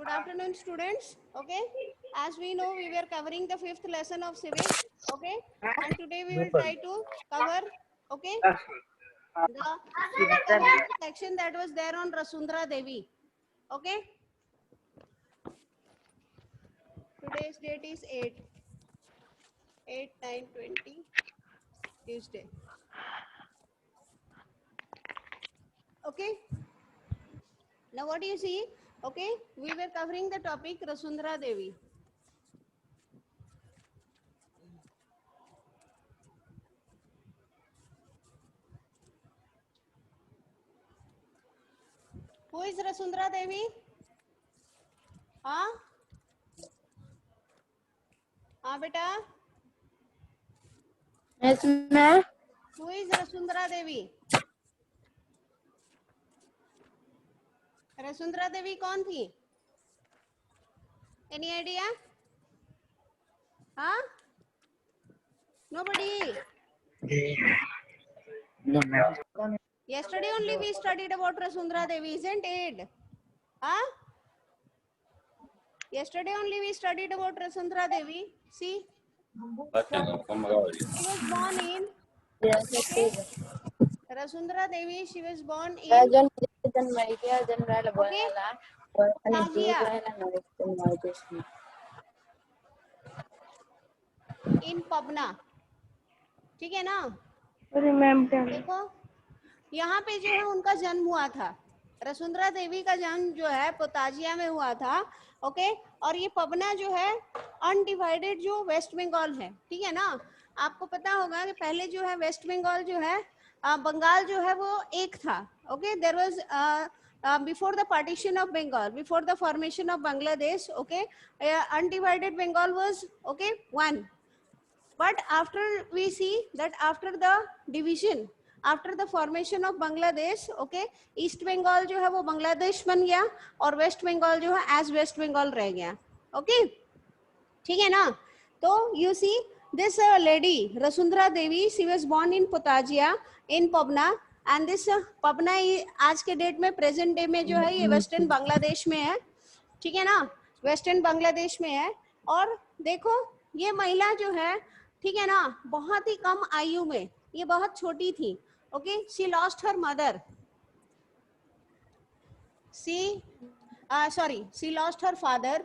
Good afternoon, students. Okay, as we know, we were covering the 5th lesson of civics. Okay, and today we will try to cover. Okay, we will cover the section that was there on Rasundra Devi. Okay, today's date is 8/9/20, Tuesday. Okay, now what do you see? Okay, we were covering the topic Rasundra Devi. Who is Rasundra Devi? हाँ हाँ बेटा. Yes, ma'am. Who is Rasundra Devi? Rasundra Devi कौन थी? Any idea? Huh? Nobody. No, ma'am. Yesterday only we studied about Rasundra Devi, isn't it? Huh? Yesterday only we studied about Rasundra Devi. See, she was born in. Yes, Okay. okay. Rasundra Devi, she was born in. Rajan Maria General Okay. Nazia. In Pabna. ठीक है ना? देखो यहाँ पे जो है उनका जन्म हुआ था. रसुंधरा देवी का जन्म जो है पोताजिया में हुआ था. ओके, और ये पबना जो है अनडिवाइडेड जो वेस्ट बंगाल है, ठीक है ना? आपको पता होगा कि पहले जो है वेस्ट बंगाल जो है बंगाल जो है वो एक था. Okay, there was before the partition of Bengal, before the formation of Bangladesh. Okay, undivided Bengal was okay one. But after we see that after the division, after the formation of Bangladesh, okay, East Bengal जो है वो बांग्लादेश बन गया और waste Bengal जो है as waste Bengal रह गया. ओके, ठीक है ना? तो you see this lady Rasundra Devi, she was born in Potajia in Pabna, and this Pabna आज के डेट में प्रेजेंट डे में जो है ये वेस्टर्न बांग्लादेश में है. ठीक है ना? वेस्टर्न बांग्लादेश में है. और देखो ये महिला जो है, ठीक है ना, बहुत ही कम आयु में, ये बहुत छोटी थी. Okay, she lost her mother. She lost her father.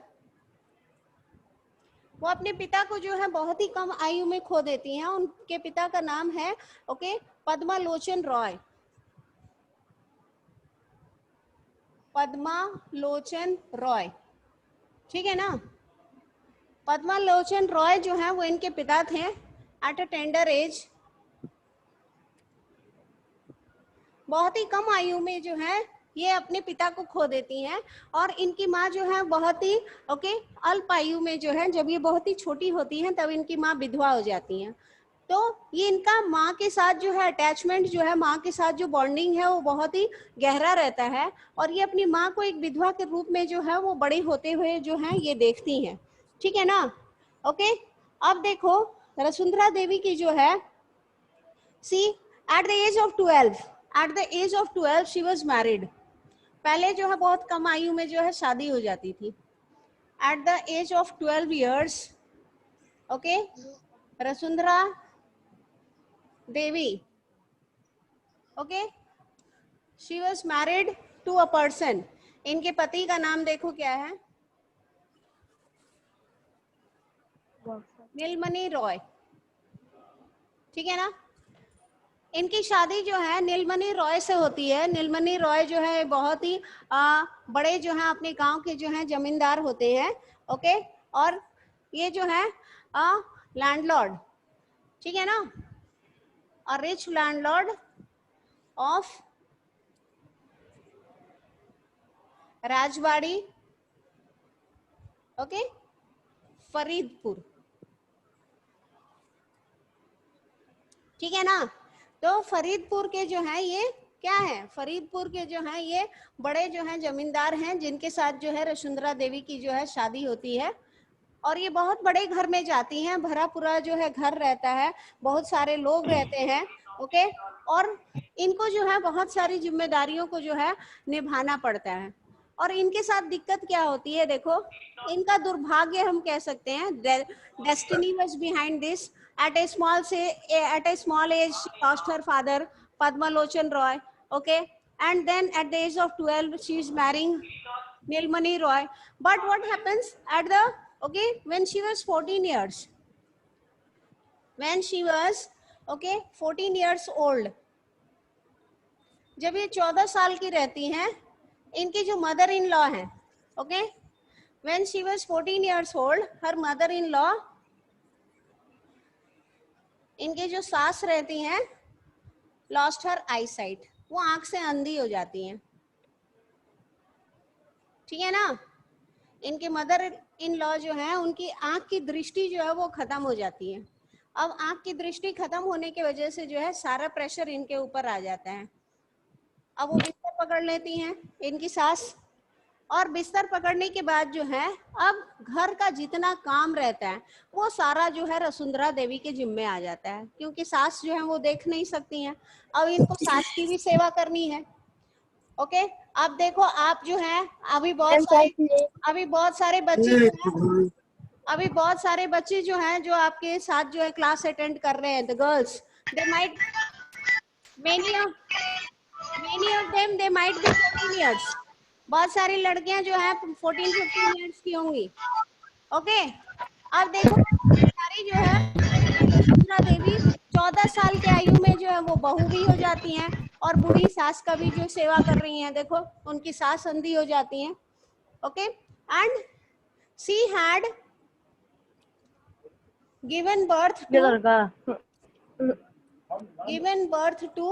वो अपने पिता को जो है बहुत ही कम आयु में खो देती हैं. उनके पिता का नाम है ओके पद्मालोचन रॉय. पद्मालोचन रॉय, ठीक है ना? पद्मालोचन रॉय जो है वो इनके पिता थे. एट अ टेंडर एज, बहुत ही कम आयु में जो है ये अपने पिता को खो देती हैं. और इनकी माँ जो है बहुत ही ओके अल्प आयु में जो है, जब ये बहुत ही छोटी होती हैं तब इनकी माँ विधवा हो जाती हैं. तो ये इनका माँ के साथ जो है अटैचमेंट जो है, माँ के साथ जो बॉन्डिंग है वो बहुत ही गहरा रहता है. और ये अपनी माँ को एक विधवा के रूप में जो है वो बड़े होते हुए जो है ये देखती हैं. ठीक है ना? ओके, अब देखो रसुंधरा देवी की जो है, she at the age of 12 she was married. पहले जो है बहुत कम आयु में जो है शादी हो जाती थी. At the age of 12 years, okay, Vasundhara Devi, okay, she was married to a person. इनके पति का नाम देखो क्या है, नीलमणि रॉय. ठीक है ना? इनकी शादी जो है नीलमणि रॉय से होती है. नीलमणि रॉय जो है बहुत ही बड़े जो है अपने गांव के जो है जमींदार होते हैं. ओके, और ये जो है लैंडलॉर्ड, ठीक है ना, और rich landlord of Rajwadi, okay, Faridpur. ठीक है ना? तो फरीदपुर के जो है ये क्या है, फरीदपुर के जो है ये बड़े जो है जमींदार हैं, जिनके साथ जो है रसुंधरा देवी की जो है शादी होती है. और ये बहुत बड़े घर में जाती हैं. भरा पूरा जो है घर रहता है, बहुत सारे लोग रहते हैं. ओके, और इनको जो है बहुत सारी जिम्मेदारियों को जो है निभाना पड़ता है. और इनके साथ दिक्कत क्या होती है, देखो इनका दुर्भाग्य हम कह सकते हैं, destiny was behind this. At a small age, she lost her father, Padmalochan Roy. Okay, and then at the age of 12, she is marrying Nilmani Roy. But what happens at the when she was 14 years, when she was 14 years old, जब ये 14 साल की रहती हैं, इनकी जो mother in law है, when she was 14 years old, her mother in law, इनके जो सास रहती हैं, लॉस्ट हर आई साइट, वो आंख से अंधी हो जाती हैं. ठीक है ना. इनके मदर इन लॉ जो है, उनकी आंख की दृष्टि जो है वो खत्म हो जाती है. अब आंख की दृष्टि खत्म होने की वजह से जो है सारा प्रेशर इनके ऊपर आ जाता है. अब वो बिस्तर पकड़ लेती हैं इनकी सास, और बिस्तर पकड़ने के बाद जो है अब घर का जितना काम रहता है वो सारा जो है वसुंधरा देवी के जिम्मे आ जाता है, क्योंकि सास जो है वो देख नहीं सकती हैं. अब इनको सास की भी सेवा करनी है. अब देखो आप जो है अभी बहुत सारे बच्चे जो हैं जो आपके साथ जो है क्लास अटेंड कर रहे हैं, the girls, they might many of them they might be 14 years. बहुत सारी लड़कियां जो है 14-15 इयर्स की होंगी. अब देखो सारी जो है वसुंधरा देवी 14 साल के आयु में जो है वो बहू भी हो जाती हैं, और बूढ़ी सास का भी जो सेवा कर रही हैं. देखो उनकी सास अंधी हो जाती हैं. And she had given birth to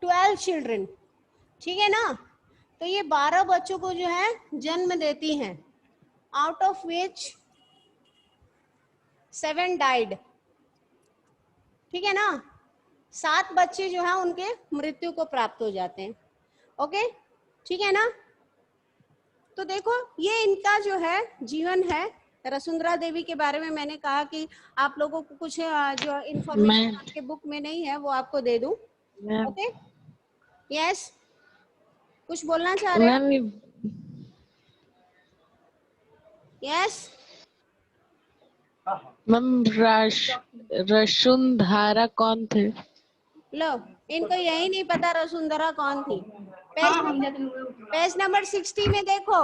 12 children. ठीक है ना. तो ये 12 बच्चों को जो है जन्म देती हैं, आउट ऑफ विच 7 डाइड. ठीक है ना. 7 बच्चे जो है उनके मृत्यु को प्राप्त हो जाते हैं. ठीक है ना. तो देखो ये इनका जो है जीवन है. वसुंधरा देवी के बारे में मैंने कहा कि आप लोगों को कुछ जो इन्फॉर्मेशन आपके बुक में नहीं है वो आपको दे दूं. यस, कुछ बोलना चाह रहे हैं? यस मैम, वसुंधरा कौन थे? लो, इनको यही नहीं पता वसुंधरा कौन थी. पेज नंबर 60 में देखो.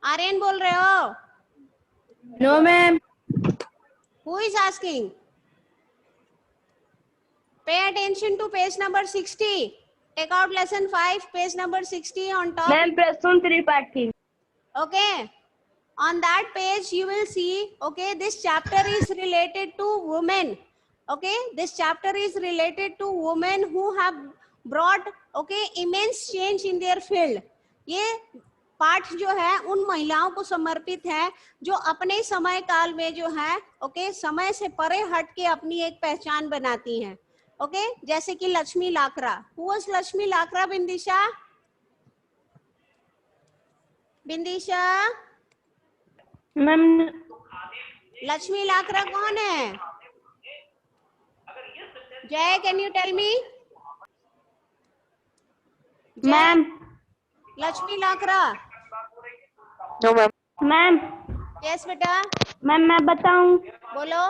आर्यन बोल रहे हो? No ma'am. Who is asking? Pay attention to page number 60. Take out lesson 5, page number 60 on top. Ma'am Prasoon Tripathi. Okay. On that page you will see, this chapter is related to women. This chapter is related to women who have brought, immense change in their field. ये पाठ जो है उन महिलाओं को समर्पित है जो अपने समय काल में जो है समय से परे हट के अपनी एक पहचान बनाती हैं. जैसे कि Lakshmi Lakra. Who was Lakshmi Lakra? Bindisha ma'am Lakshmi Lakra कौन है? Jay, can you tell me? Ma'am Lakshmi Lakra. Ma'am yes बेटा, मैम मैं बताऊं. बोलो.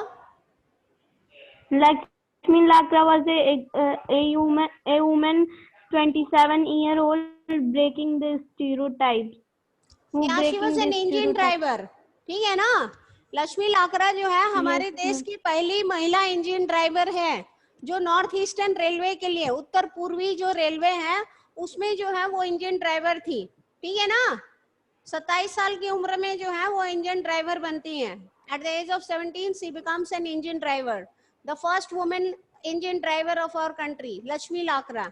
लक्ष्मी लाकरा was a woman 27-year-old breaking the stereotypes. She was an engine driver. ठीक है ना. लक्ष्मी लाकरा जो है हमारे देश की पहली महिला इंजन ड्राइवर है, जो नॉर्थ ईस्टर्न रेलवे के लिए, उत्तर पूर्वी जो रेलवे है उसमें जो है वो इंजन ड्राइवर थी. ठीक है ना. 27 साल की उम्र में जो है वो इंजन ड्राइवर बनती हैं. At the age of 17 she becomes an engine driver, the first woman engine driver of our country, Lakshmi Lakra.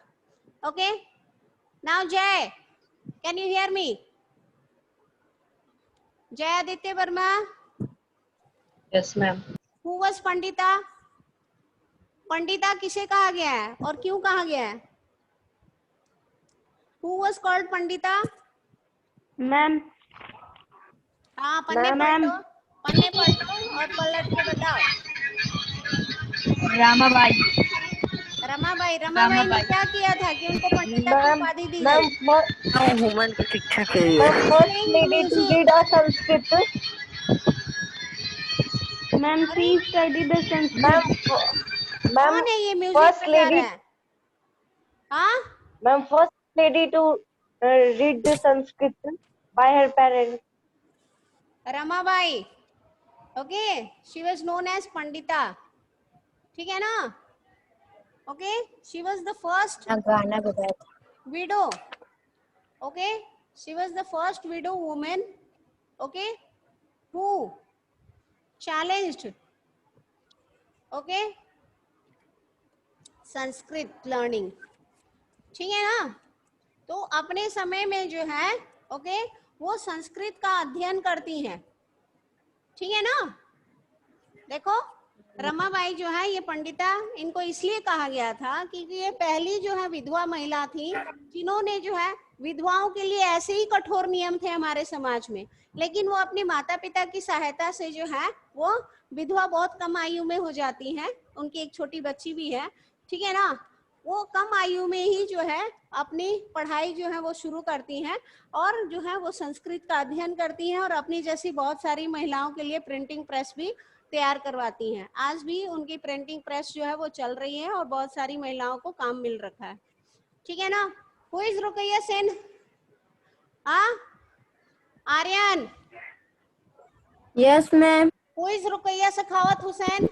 Now Jay, can you hear me? Jay Aditya Verma. Yes ma'am. Who was Pandita? Pandita किसे कहा गया है और क्यों कहा गया है? Who was called Pandita? Ma'am हाँ, पन्ने पलटो और पलट के बताओ. रामाबाई. रमाबाई ने क्या किया था कि उनको पंडिता की मैम उपाधि दी मैम गई? वुमन की शिक्षा के लिए। Ma'am first Playing lady to music. Read a Sanskrit. Ma'am, अरे she studied the Sanskrit. Ma'am ma'am कौन है ये म्यूजिक फर्स्ट बजा लेडी रहा है? हाँ, ma'am first lady to read the Sanskrit by her parents. Ramabai, okay, she was known as Pandita, ठीक है ना? Okay, she was the first गाना बजाया था। widow, okay, she was the first widow woman, okay, who challenged, okay, Sanskrit learning, ठीक है ना? तो अपने समय में जो है, ओके, वो संस्कृत का अध्ययन करती हैं, ठीक है ना? देखो, रमाबाई जो है ये पंडिता, इनको इसलिए कहा गया था क्योंकि ये पहली जो है विधवा महिला थी जिन्होंने जो है, विधवाओं के लिए ऐसे ही कठोर नियम थे हमारे समाज में, लेकिन वो अपने माता पिता की सहायता से जो है वो विधवा बहुत कम आयु में हो जाती हैं, उनकी एक छोटी बच्ची भी है, ठीक है ना? वो कम आयु में ही जो है अपनी पढ़ाई जो है वो शुरू करती हैं और जो है वो संस्कृत का अध्ययन करती हैं और अपनी जैसी बहुत सारी महिलाओं के लिए प्रिंटिंग प्रेस भी तैयार करवाती हैं। आज भी उनकी प्रिंटिंग प्रेस जो है वो चल रही है और बहुत सारी महिलाओं को काम मिल रखा है, ठीक है ना? Who is Rukaiya Sen? हाँ, Aryan. Yes, ma'am. Who is Rukaiya Sakhawat Hussain?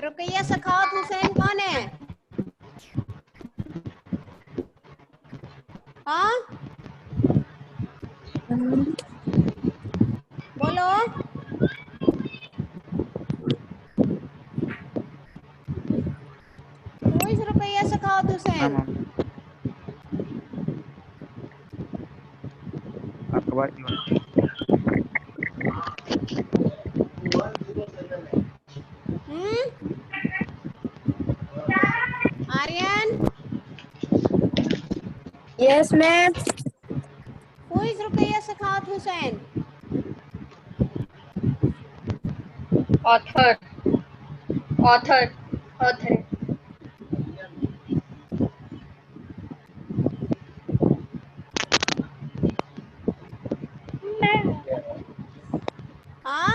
Rukaiya Sakhawat Hussain कौन है? हाँ, बोलो। Who is Rukaiya Sakhawat Hussain? अखबार की Aryan, Yes, ma'am. Who is Rukaiya Sakhawat Hussain? Author author author हाँ,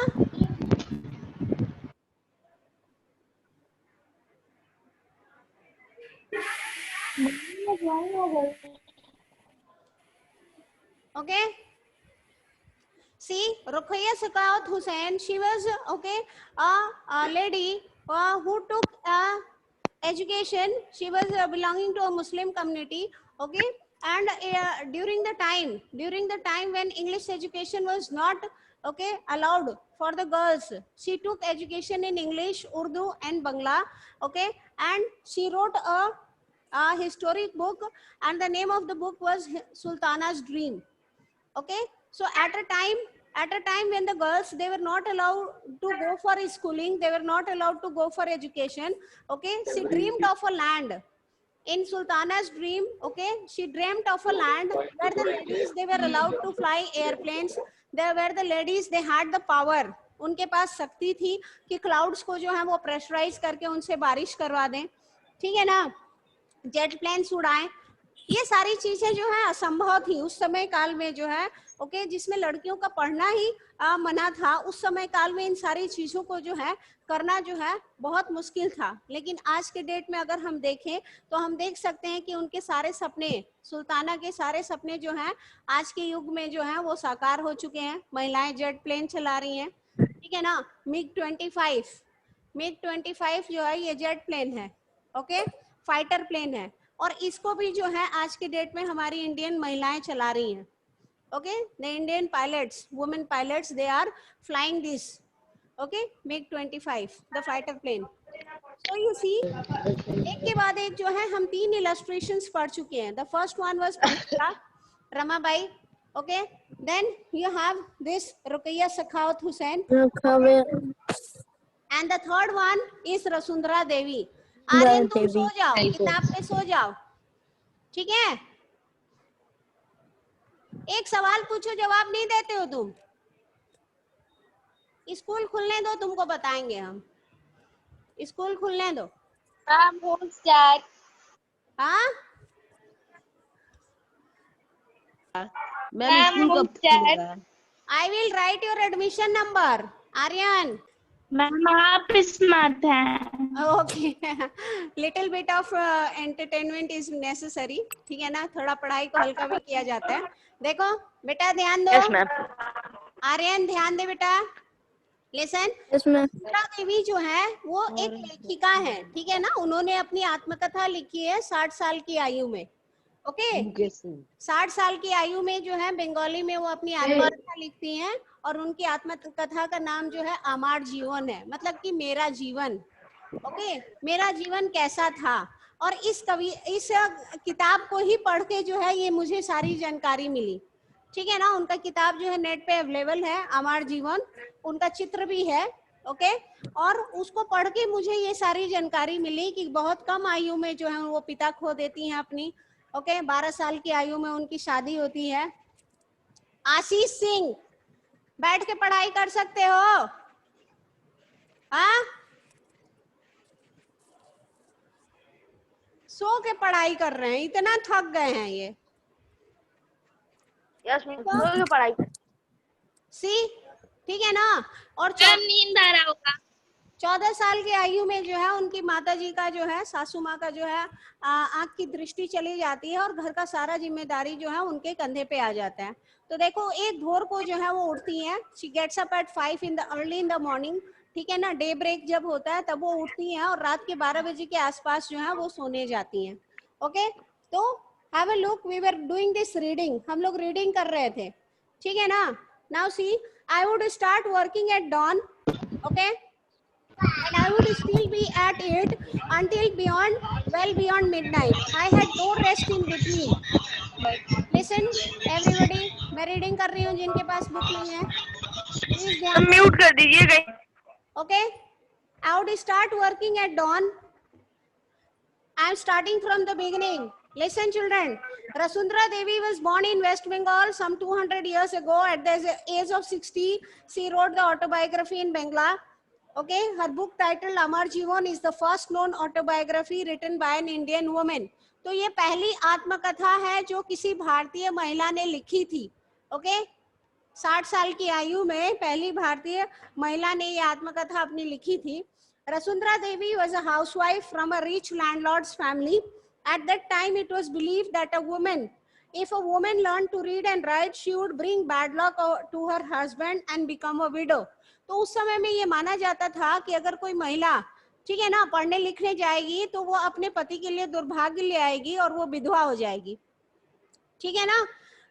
okay. See, Ruqayya Sakawat Hussain, she was okay a lady who took education. She was belonging to a Muslim community, okay, and during the time when English education was not okay allowed for the girls, she took education in English, Urdu, and Bangla, okay, and she wrote a historic book, and the name of the book was Sultana's Dream. Okay, so at a time when the girls, they were not allowed to go for schooling, they were not allowed to go for education, okay, she dreamed of a land. In Sultana's dream, okay, she dreamt of a land where the ladies, they were allowed to fly airplanes, there where the ladies, they had the power, उनके पास शक्ति थी कि clouds को जो है वो pressurise करके उनसे बारिश करवा दें, ठीक है ना, जेट प्लेन्स उड़ाएं। ये सारी चीजें जो है असंभव थी उस समय काल में जो है, ओके, जिसमें लड़कियों का पढ़ना ही मना था, उस समय काल में इन सारी चीजों को जो है करना जो है बहुत मुश्किल था। लेकिन आज के डेट में अगर हम देखें तो हम देख सकते हैं कि उनके सारे सपने, सुल्ताना के सारे सपने जो हैं आज के युग में जो है वो साकार हो चुके हैं। महिलाएं जेट प्लेन चला रही हैं, ठीक है ना, मिग 25 जो है ये जेट प्लेन है, ओके, फाइटर प्लेन है, और इसको भी जो है आज के डेट में हमारी इंडियन महिलाएं चला रही हैं, okay, the Indian pilots, women pilots, they are flying this, okay, MiG 25 the fighter plane. So you see, एक के बाद एक जो है हम 3 इलस्ट्रेशंस पढ़ चुके हैं। The first one was Pandita Ramabai, okay, then you have this Ruqayya Sakhawat Hussain, and the third one is Rasundhara Devi. Aryan तुम सो जाओ, किताब पे सो जाओ, ठीक है? एक सवाल पूछो, जवाब नहीं देते हो तुम, स्कूल खुलने दो, तुमको बताएंगे हम, स्कूल खुलने दो। Ma'am, who's that? हाँ मैम Ma'am, स्कूल who's कब that? खुलेगा? I will write your admission number Aryan. Ma'am आप स्मार्ट हैं. Okay little bit of entertainment is necessary. ठीक है ना, थोड़ा पढ़ाई को हल्का भी किया जाता है. देखो बेटा ध्यान दो. Yes, ma'am. आर्यन ध्यान दे बेटा. Listen. Yes ma'am. Vasundhara Devi जो है वो एक लेखिका है. ठीक है ना, उन्होंने अपनी आत्मकथा लिखी है 60 साल की आयु में. ओके 60 साल की आयु में जो है बंगाली में वो अपनी आत्मकथा लिखती हैं और उनकी आत्मकथा का नाम जो है अमर जीवन है, मतलब कि मेरा जीवन. ओके मेरा जीवन कैसा था. और इस किताब को ही पढ़ के जो है ये मुझे सारी जानकारी मिली. ठीक है ना, उनका किताब जो है नेट पे अवेलेबल है, अमर जीवन. उनका चित्र भी है. ओके और उसको पढ़ के मुझे ये सारी जानकारी मिली कि बहुत कम आयु में जो है वो पिता खो देती हैं अपनी. ओके 12 साल की आयु में उनकी शादी होती है. आशीष सिंह बैठ के पढ़ाई कर सकते हो. हाँ सो के पढ़ाई कर रहे हैं, इतना थक गए हैं ये. यस मैम पढ़ाई. सी ठीक है ना. और मैम नींद आ रहा होगा. 14 साल की आयु में जो है उनकी माता जी का जो है, सासू माँ का जो है आंख की दृष्टि चली जाती है और घर का सारा जिम्मेदारी जो है उनके कंधे पे आ जाता है. तो देखो एक भोर को जो है वो उठती हैं. She gets up at 5 in the early in the morning. ठीक है ना, डे ब्रेक जब होता है तब वो उठती हैं और रात के 12 बजे के आसपास जो है वो सोने जाती हैं. ओके तो have a look, we were doing this reading, हम लोग रीडिंग कर रहे थे. ठीक है ना. Now see I would start working at dawn. Okay and I would still be at it until well beyond midnight. I had no rest in between. Listen, everybody, मैं reading कर रही हूँ, जिनके पास बुक नहीं है प्लीज ध्यान. Mute कर दीजिएगा. Okay, I would start working at dawn. I am starting from the beginning. Listen, children. Rasundra Devi was born in West Bengal some 200 years ago. At the age of 60, she wrote the autobiography in Bangla. Okay, her book titled Amar Jeevan is the first known autobiography written by an Indian woman. तो ये पहली आत्मकथा है जो किसी भारतीय महिला ने लिखी थी. ओके 60 साल की आयु में पहली भारतीय महिला ने ये आत्मकथा अपनी लिखी थी. Rasundra Devi was a housewife from a rich landlord's family. At that time, it was believed that if a woman learned to read and write, she would bring bad luck to her husband and become a widow. तो उस समय में ये माना जाता था कि अगर कोई महिला ठीक है ना पढ़ने लिखने जाएगी तो वो अपने पति के लिए दुर्भाग्य ले आएगी और वो विधवा हो जाएगी. ठीक है ना.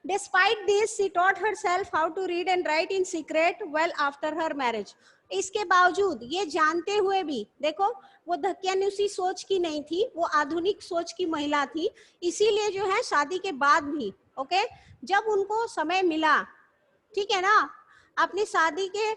Despite this, she taught herself how to read and write in secret well after her marriage. इसके बावजूद ये जानते हुए भी देखो वो धक्यानुसी सोच की नहीं थी, वो आधुनिक सोच की महिला थी. इसीलिए जो है शादी के बाद भी ओके जब उनको समय मिला ठीक है ना अपनी शादी के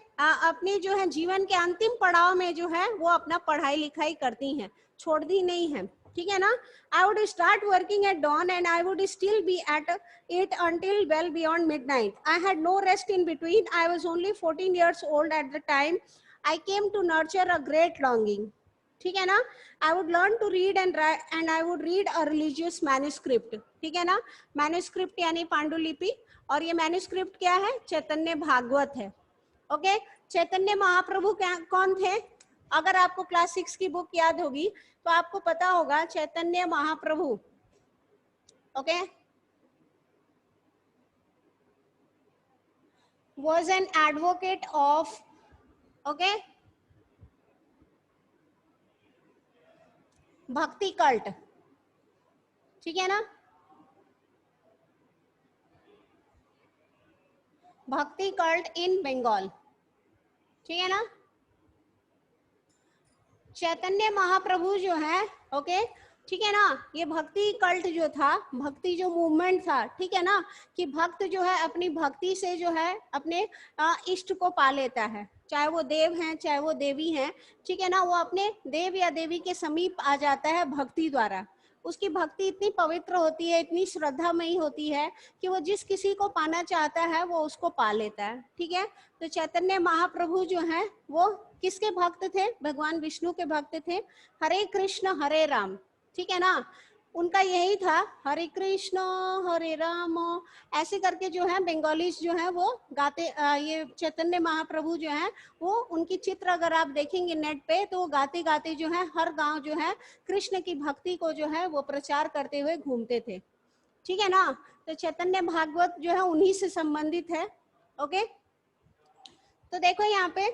अपने जो है जीवन के अंतिम पड़ाव में जो है वो अपना पढ़ाई लिखाई करती हैं, छोड़ती नहीं है. ठीक है ना. I would start working at dawn and I would still be at it until well beyond midnight. I had no rest in between. I was only 14 years old at the time. I came to nurture a great longing. ठीक है ना. I would learn to read and write and I would read a religious manuscript. ठीक है ना. Manuscript यानी पांडुलिपि और ये मैन्यूस्क्रिप्ट क्या है? चैतन्य भागवत है. ओके चैतन्य महाप्रभु कौन थे? अगर आपको क्लास 6 की बुक याद होगी तो आपको पता होगा Chaitanya Mahaprabhu. Okay was an advocate of okay bhakti cult. ठीक है ना. भक्ति कल्ट इन बंगाल. ठीक है ना. चैतन्य महाप्रभु जो है ओके ठीक है ना ये भक्ति कल्ट जो था, भक्ति जो मूवमेंट था ठीक है ना कि भक्त जो है अपनी भक्ति से जो है अपने इष्ट को पा लेता है, चाहे वो देव हैं चाहे वो देवी हैं. ठीक है ना. वो अपने देव या देवी के समीप आ जाता है भक्ति द्वारा. उसकी भक्ति इतनी पवित्र होती है, इतनी श्रद्धामयी होती है कि वो जिस किसी को पाना चाहता है वो उसको पा लेता है. ठीक है. तो चैतन्य महाप्रभु जो है वो किसके भक्त थे? भगवान विष्णु के भक्त थे। हरे कृष्ण हरे राम, ठीक है ना, उनका यही था, हरे कृष्ण हरे राम, ऐसे करके जो है बंगालीज जो है वो गाते। ये चैतन्य महाप्रभु जो है वो, उनकी चित्र अगर आप देखेंगे नेट पे तो वो गाते गाते जो है हर गांव जो है कृष्ण की भक्ति को जो है वो प्रचार करते हुए घूमते थे, ठीक है ना। तो चैतन्य भागवत जो है उन्हीं से संबंधित है। ओके, तो देखो यहाँ पे,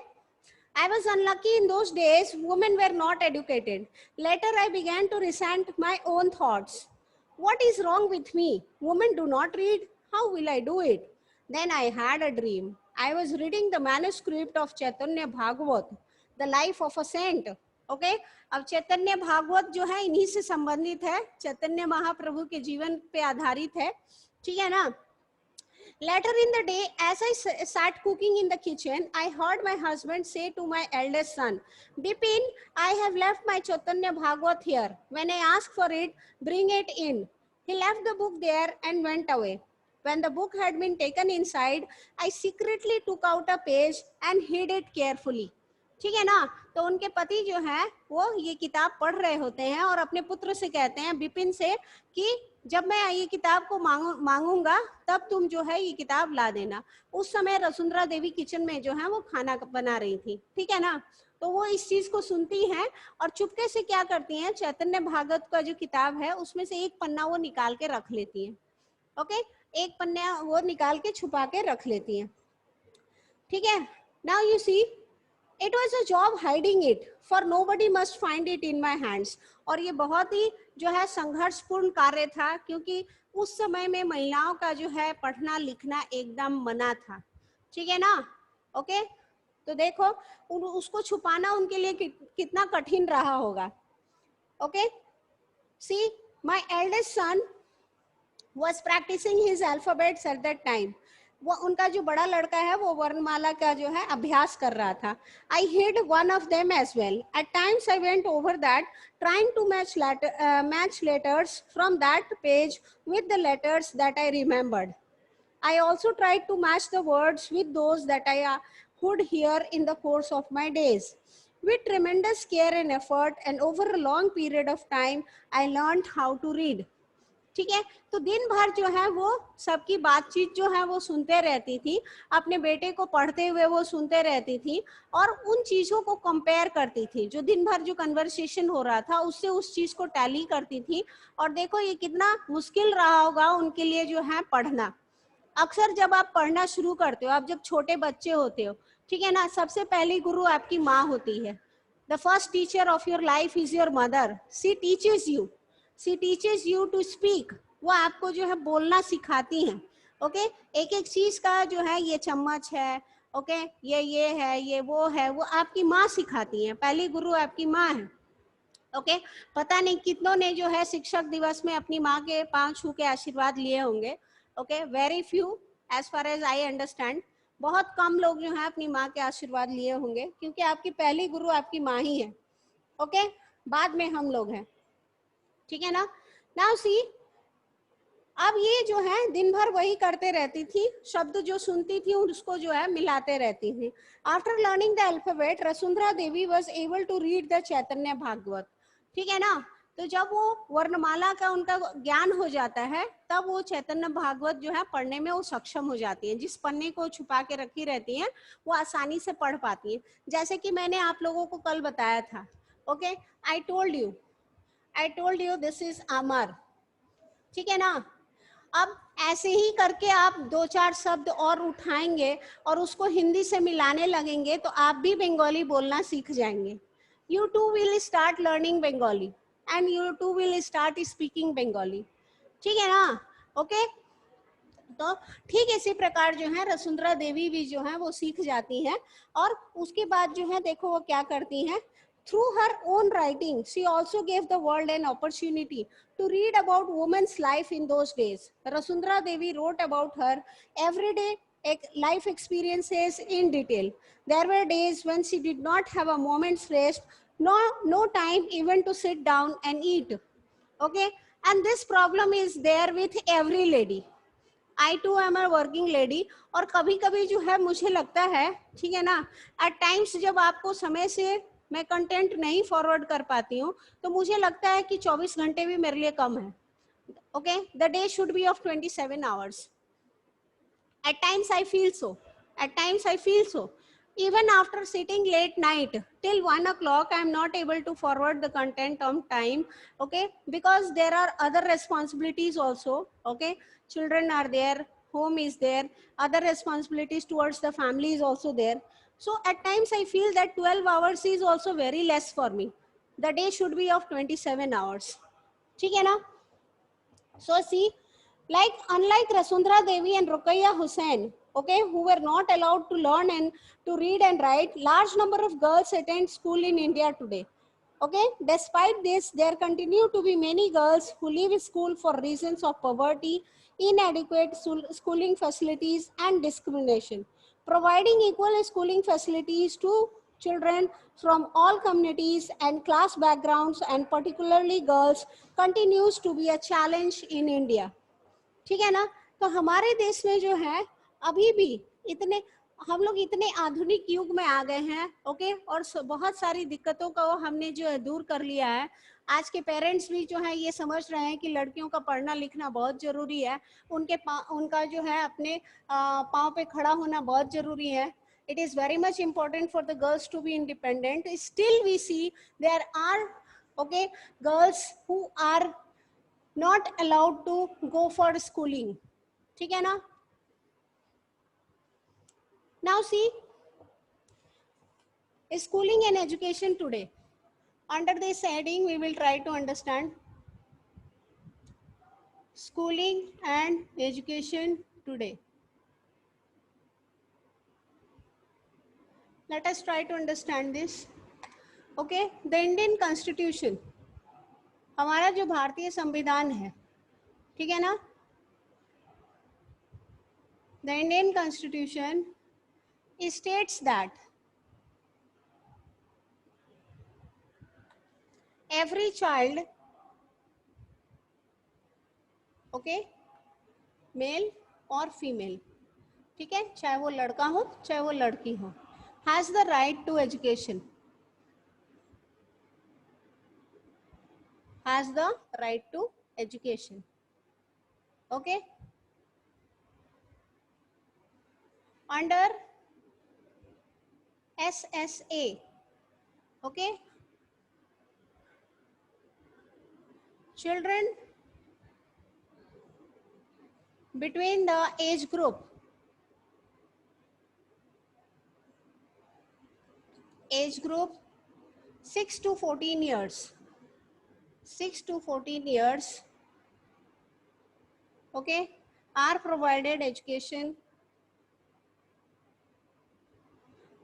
I was unlucky in those days. Women were not educated. Later, I began to resent my own thoughts. What is wrong with me? Women do not read. How will I do it? Then I had a dream. I was reading the manuscript of Chaitanya Bhagavat, the life of a saint. Okay? अब चैतन्य भागवत जो है इन्हीं से संबंधित है, चैतन्य महाप्रभु के जीवन पे आधारित है, ठीक है ना। Later in the day, as I sat cooking in the kitchen, I heard my husband say to my eldest son, Bipin, I have left my Chaitanya Bhagavat here. When I asked for it, bring it in. He left the book there and went away. When the book had been taken inside, I secretly took out a page and hid it carefully. ठीक है ना। तो उनके पति जो है वो ये किताब पढ़ रहे होते हैं और अपने पुत्र से कहते हैं, बिपिन से, कि जब मैं ये किताब को मांगूंगा तब तुम जो है ये किताब ला देना। उस समय वसुंधरा देवी किचन में जो है वो खाना बना रही थी, ठीक है ना। तो वो इस चीज को सुनती हैं और चुपके से क्या करती हैं, चैतन्य भागवत का जो किताब है उसमें से एक पन्ना वो निकाल के रख लेती हैं। ओके, एक पन्ना वो निकाल के छुपा के रख लेती हैं, ठीक है। Now you see, It was a job hiding it, for nobody must find it in my hands. और ये बहुत ही जो है संघर्षपूर्ण कार्य था, क्योंकि उस समय में महिलाओं का जो है पढ़ना लिखना एकदम मना था, ठीक है ना। ओके, तो देखो उसको छुपाना उनके लिए कितना कठिन रहा होगा। Okay, see, my eldest son was practicing his alphabets at that time. वो उनका जो बड़ा लड़का है वो वर्णमाला का जो है अभ्यास कर रहा था। I hid one of them as well. At times I went over that, trying to match letters from that page with the letters that I remembered. I also tried to match the words with those that I would hear in the course of my days. With tremendous care and effort, and over a long period of time, I learned how to read. ठीक है, तो दिन भर जो है वो सबकी बातचीत जो है वो सुनते रहती थी, अपने बेटे को पढ़ते हुए वो सुनते रहती थी और उन चीजों को कंपेयर करती थी, जो दिन भर जो कन्वर्सेशन हो रहा था उससे उस चीज को टैली करती थी। और देखो ये कितना मुश्किल रहा होगा उनके लिए जो है पढ़ना। अक्सर जब आप पढ़ना शुरू करते हो, आप जब छोटे बच्चे होते हो, ठीक है ना, सबसे पहली गुरु आपकी माँ होती है। The first teacher of your life is your mother. She teaches you to speak. वो आपको जो है बोलना सिखाती हैं. ओके, एक एक चीज का जो है, ये चम्मच है, ओके, ये है, ये वो है, वो आपकी माँ सिखाती हैं. पहली गुरु आपकी माँ है. ओके, पता नहीं कितनों ने जो है शिक्षक दिवस में अपनी माँ के पांव छू के आशीर्वाद लिए होंगे. Okay, very few as far as I understand. बहुत कम लोग जो है अपनी माँ के आशीर्वाद लिए होंगे, क्योंकि आपकी पहली गुरु आपकी माँ ही है. ओके, बाद में हम लोग हैं. ठीक है ना. नाउ सी, अब ये जो है दिन भर वही करते रहती थी, शब्द जो सुनती थी उसको जो है मिलाते रहती थी. After learning the alphabet, Vasundhara Devi was able to read the Chaitanya Bhagavat. ठीक है ना. तो जब वो वर्णमाला का उनका ज्ञान हो जाता है, तब वो चैतन्य भागवत जो है पढ़ने में वो सक्षम हो जाती है. जिस पन्ने को छुपा के रखी रहती हैं वो आसानी से पढ़ पाती है. जैसे कि मैंने आप लोगों को कल बताया था. Okay, I told you this is Amar. ठीक है ना. अब ऐसे ही करके आप दो चार शब्द और उठाएंगे और उसको हिंदी से मिलाने लगेंगे तो आप भी बंगाली बोलना सीख जाएंगे. You too will start learning Bengali and you too will start speaking Bengali. ठीक है ना. ओके, तो ठीक इसी प्रकार जो है वसुंधरा देवी भी जो है वो सीख जाती हैं. और उसके बाद जो है देखो वो क्या करती हैं. Through her own writing, she also gave the world an opportunity to read about women's life in those days. Vasundhara Devi wrote about her everyday life experiences in detail. There were days when she did not have a moment's rest, no time even to sit down and eat. Okay, and this problem is there with every lady. I too am a working lady, और कभी कभी जो है मुझे लगता है, ठीक है ना, एट टाइम्स जब आपको समय से मैं कंटेंट नहीं फॉरवर्ड कर पाती हूँ तो मुझे लगता है कि 24 घंटे भी मेरे लिए कम है. Okay, the day should be of 27 hours. At times I feel so. At times I feel so. Even after sitting late night till 1 o'clock, I am not able to forward the content on time. Okay, because there are other responsibilities also. Okay, children are there, home is there, other responsibilities towards the family is also there. So at times I feel that 12 hours is also very less for me. The day should be of 27 hours. ठीक है ना? So see, like unlike Rasundra Devi and Rukaiya Hussain, okay, who were not allowed to learn and to read and write, large number of girls attend school in India today. Okay, despite this, there continue to be many girls who leave school for reasons of poverty, inadequate schooling facilities, and discrimination. Providing equal schooling facilities to children from all communities and class backgrounds, and particularly girls, continues to be a challenge in India. ठीक है ना? तो हमारे देश में जो है अभी भी इतने, हम लोग इतने आधुनिक युग में आ गए हैं. ओके, और बहुत सारी दिक्कतों को हमने जो है दूर कर लिया है. आज के पेरेंट्स भी जो है ये समझ रहे हैं कि लड़कियों का पढ़ना लिखना बहुत जरूरी है, उनका जो है अपने पाँव पे खड़ा होना बहुत जरूरी है. It is very much important for the girls to be independent. Still we see there are, okay, girls who are not allowed to go for schooling. ठीक है ना? Now see, schooling and education today. Under this heading, we will try to understand schooling and education today. Let us try to understand this. Okay, the Indian Constitution, हमारा जो भारतीय संविधान है, ठीक है ना? The Indian Constitution states that every child, okay, male और female, ठीक है, चाहे वो लड़का हो चाहे वो लड़की हो, has the right to education, has the right to education. Okay, under SSA, okay, children between the age group 6 to 14 years, 6 to 14 years, okay, are provided education,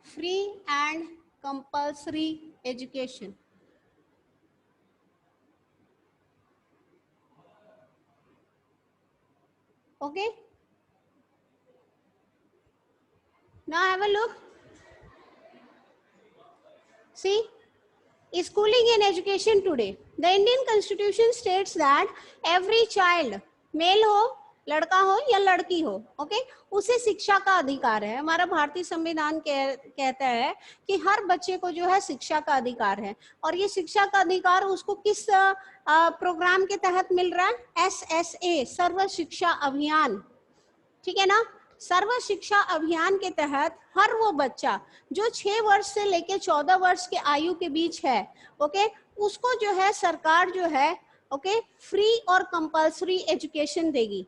free and compulsory education. Okay, now have a look. See, schooling and education today. The Indian Constitution states that every child, male हो, लड़का हो या लड़की हो, okay, उसे शिक्षा का अधिकार है. हमारा भारतीय संविधान कहता है कि हर बच्चे को जो है शिक्षा का अधिकार है. और ये शिक्षा का अधिकार उसको किस प्रोग्राम के तहत मिल रहा है? SSA, सर्व शिक्षा अभियान. ठीक है ना? सर्व शिक्षा अभियान के तहत हर वो बच्चा जो 6 वर्ष से लेके 14 वर्ष के आयु के बीच है, ओके, उसको जो है सरकार जो है, ओके, फ्री और कंपल्सरी एजुकेशन देगी.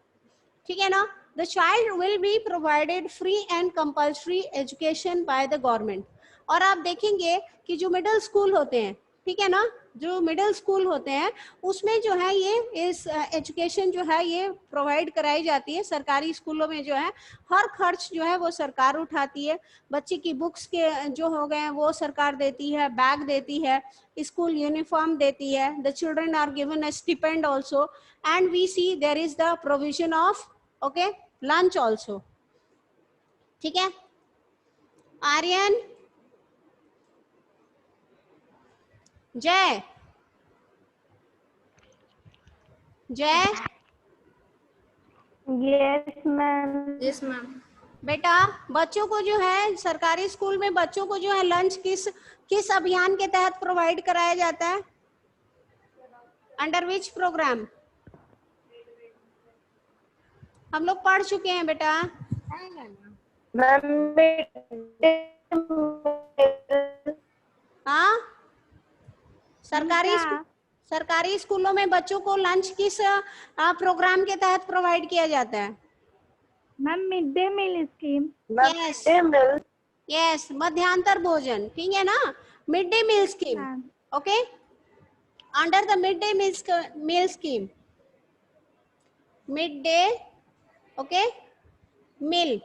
ठीक है ना? The child will be provided free and compulsory education by the government. और आप देखेंगे कि जो मिडिल स्कूल होते हैं, ठीक है ना, जो मिडिल स्कूल होते हैं उसमें जो है ये इस एजुकेशन जो है ये प्रोवाइड कराई जाती है. सरकारी स्कूलों में जो है हर खर्च जो है वो सरकार उठाती है. बच्चे की बुक्स के जो हो गए हैं वो सरकार देती है, बैग देती है, स्कूल यूनिफॉर्म देती है. The children are given a stipend also, and we see there is the provision of, okay, lunch also. ठीक है? आर्यन, जय, जय, Yes, ma'am. Yes, ma'am. बेटा बच्चों को जो है सरकारी स्कूल में बच्चों को जो है लंच किस किस अभियान के तहत प्रोवाइड कराया जाता है? Under which programme? हम लोग पढ़ चुके हैं बेटा। Ma'am, हाँ, सरकारी स्कूलों में बच्चों को लंच किस प्रोग्राम के तहत प्रोवाइड किया जाता है? Ma'am midday meal scheme. Yes yes, मध्यांतर भोजन, ठीक है ना, midday meal scheme. Okay, under the midday meal scheme, midday okay meal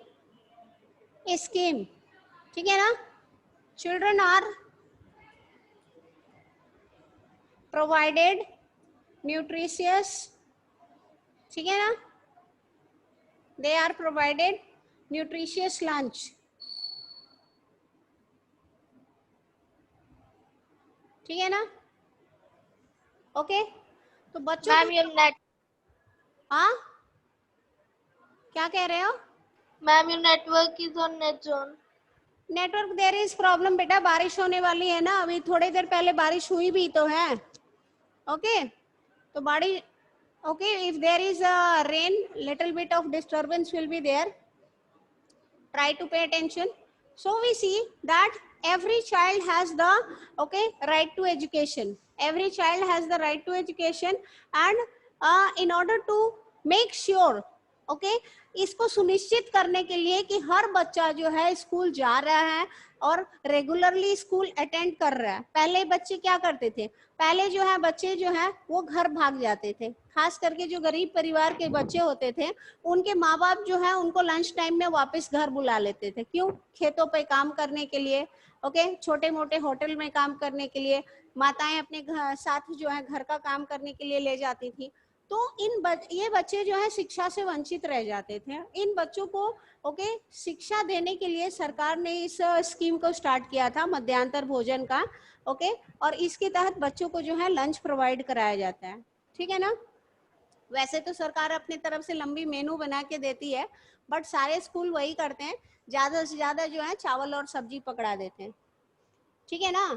scheme, ठीक है ना, चिल्ड्रन आर प्रोवाइडेड न्यूट्रिशियस, ठीक है ना, they are provided nutritious lunch, ठीक है ना। ओके, तो बच्चों Ma'am, your हाँ क्या कह रहे हो? network is on net zone. Network there is problem बेटा, बारिश होने वाली है ना, अभी थोड़ी देर पहले बारिश हुई भी तो है। ओके, तो बारिश okay, if there is a rain little bit of disturbance will be there, try to pay attention. So we see that every child has the right to education, every child has the right to education, and in order to make sure इसको सुनिश्चित करने के लिए कि हर बच्चा जो है school जा रहा है और रेगुलरली स्कूल अटेंड कर रहा है। पहले बच्चे क्या करते थे, पहले जो है बच्चे जो है वो घर भाग जाते थे, खास करके जो गरीब परिवार के बच्चे होते थे उनके माँ बाप जो है उनको लंच टाइम में वापस घर बुला लेते थे। क्यों? खेतों पे काम करने के लिए, छोटे मोटे होटल में काम करने के लिए, माताएं अपने साथ जो है घर का काम करने के लिए ले जाती थी। तो ये बच्चे जो है शिक्षा से वंचित रह जाते थे। इन बच्चों को शिक्षा देने के लिए सरकार ने इस स्कीम को स्टार्ट किया था, मध्यांतर भोजन का। और इसके तहत बच्चों को जो है लंच प्रोवाइड कराया जाता है, ठीक है ना। वैसे तो सरकार अपनी तरफ से लंबी मेनू बना के देती है, बट सारे स्कूल वही करते हैं, ज्यादा से ज्यादा जो है चावल और सब्जी पकड़ा देते हैं, ठीक है ना।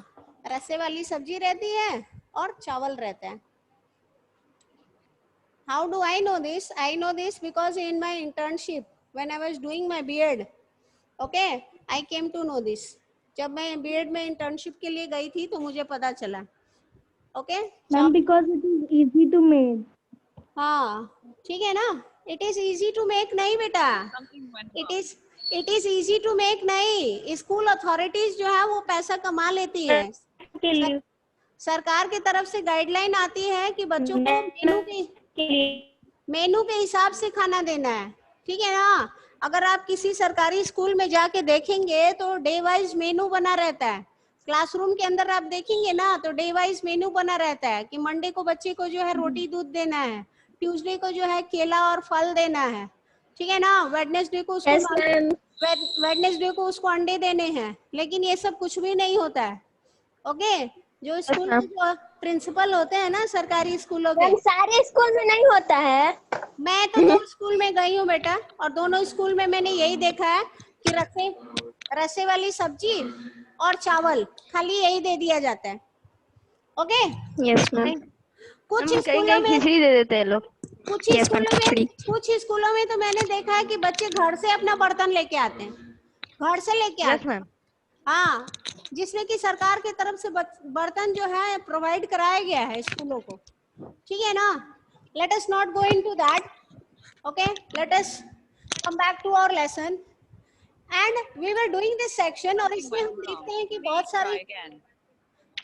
रस्से वाली सब्जी रहती है और चावल रहता है। How do I know this? I know this because in my internship when I was doing my B.Ed, I came to know this. जब मैं B.Ed में internship के लिए गई थी तो मुझे पता चला। Ma'am, because it is easy to make. हाँ, ठीक है ना। It is easy to make नहीं बेटा, it is easy to make नहीं, स्कूल अथॉरिटीज जो है वो पैसा कमा लेती है। सरकार की तरफ से गाइडलाइन आती है कि बच्चों को मेनू के हिसाब से खाना देना है, ठीक है ना। अगर आप किसी सरकारी स्कूल में जाके देखेंगे तो डे वाइज मेनू बना रहता है। क्लासरूम के अंदर आप देखेंगे ना तो डे वाइज मेनू बना रहता है कि मंडे को बच्चे को जो है रोटी दूध देना है, ट्यूसडे को जो है केला और फल देना है, ठीक है ना। वेडनेसडे को उसको अंडे देने हैं। लेकिन ये सब कुछ भी नहीं होता है। जो स्कूल में जो प्रिंसिपल होते हैं ना सरकारी स्कूलों के, सारे स्कूल में नहीं होता है। मैं तो 2 स्कूल में गई हूँ बेटा, और दोनों स्कूल में मैंने यही देखा है कि रस्से वाली सब्जी और चावल खाली यही दे दिया जाता है। Yes ma'am. कुछ स्कूलों में खिचड़ी दे देते हैं लोग। कुछ स्कूलों में तो मैंने देखा है कि बच्चे घर से अपना बर्तन लेके आते हैं, घर से लेके आते हैं। हाँ, जिसमें कि सरकार की तरफ से बर्तन जो है प्रोवाइड कराया गया है स्कूलों को, ठीक है ना। Let us not go into that, let us come back to our lesson and we were doing this section. और इसमें हम देखते हैं कि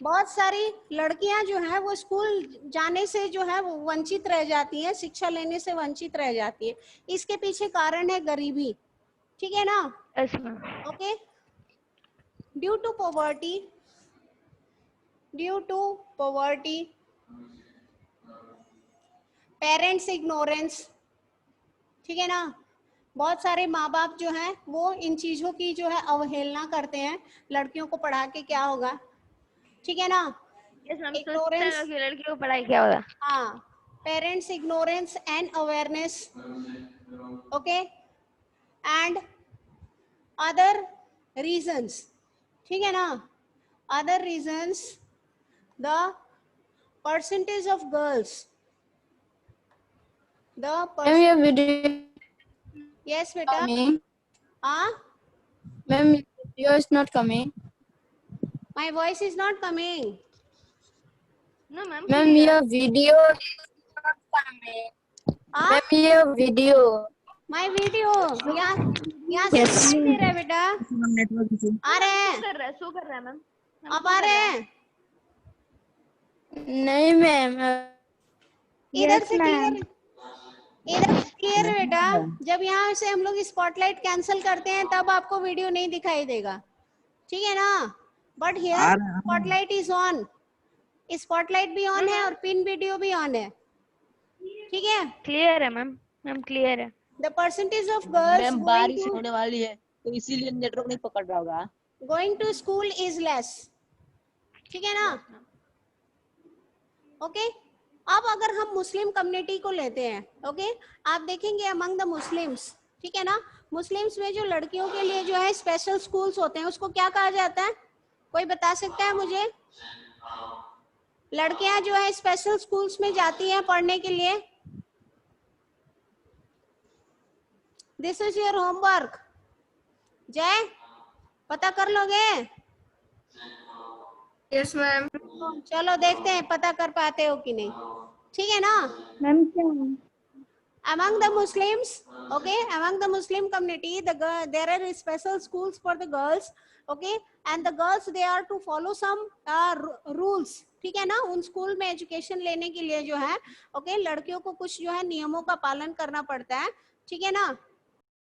बहुत सारी लड़कियां जो है वो स्कूल जाने से जो है वो वंचित रह जाती हैं, शिक्षा लेने से वंचित रह जाती है। इसके पीछे कारण है गरीबी, ठीक है ना। Due to poverty, parents ignorance, ठीक है ना। बहुत सारे माँ बाप जो हैं वो इन चीजों की जो है अवहेलना करते हैं। लड़कियों को पढ़ा के क्या होगा, ठीक है ना। लड़कियों को पढ़ाई क्या होगा। हाँ, parents ignorance and awareness okay, and other reasons, ठीक है ना, other reasons, the percentage of girls, the Ma'am, your video yes बेटा, coming. हाँ, Ma'am, your video is not coming. My voice is not coming, No, ma'am. Ma'am, your video is not coming. हाँ, Ma'am, your video. My video यहाँ से Yes. दिखाई दे रहा है बेटा, आ रहे हैं, शो कर रहा है मैम। अब आ रहे हैं, नहीं मैम। इधर से क्लियर, इधर से क्लियर है बेटा। जब यहाँ से हम लोग स्पॉटलाइट कैंसिल करते हैं तब आपको वीडियो नहीं दिखाई देगा, ठीक है ना, but here spotlight is on, spotlight भी ऑन है और पिन वीडियो भी ऑन है, ठीक है। क्लियर है मैम, मैम क्लियर है। The percentage of girls ma'am बारिश होने वाली है तो इसीलिए नेटवर्क नहीं पकड़ रहा होगा। Going to school is less, ठीक है ना, ओके। अब अगर हम मुस्लिम कम्युनिटी को लेते हैं, ओके, आप देखेंगे अमंग द मुस्लिम्स, ठीक है ना, मुस्लिम्स में जो लड़कियों के लिए जो है स्पेशल स्कूल्स होते हैं उसको क्या कहा जाता है, कोई बता सकता है मुझे? लड़कियां जो है स्पेशल स्कूल्स में जाती हैं पढ़ने के लिए, दिस इज योर होमवर्क, जय पता कर लोगे? Yes ma'am. चलो देखते हैं पता कर पाते हो कि नहीं, ठीक है ना। मैम क्या Among the Muslims, okay, among the Muslim community, there are special schools for the girls, okay, and the girls they are to follow some rules, ठीक है ना। उन स्कूल में एजुकेशन लेने के लिए जो है, okay, लड़कियों को कुछ जो है नियमों का पालन करना पड़ता है, ठीक है ना।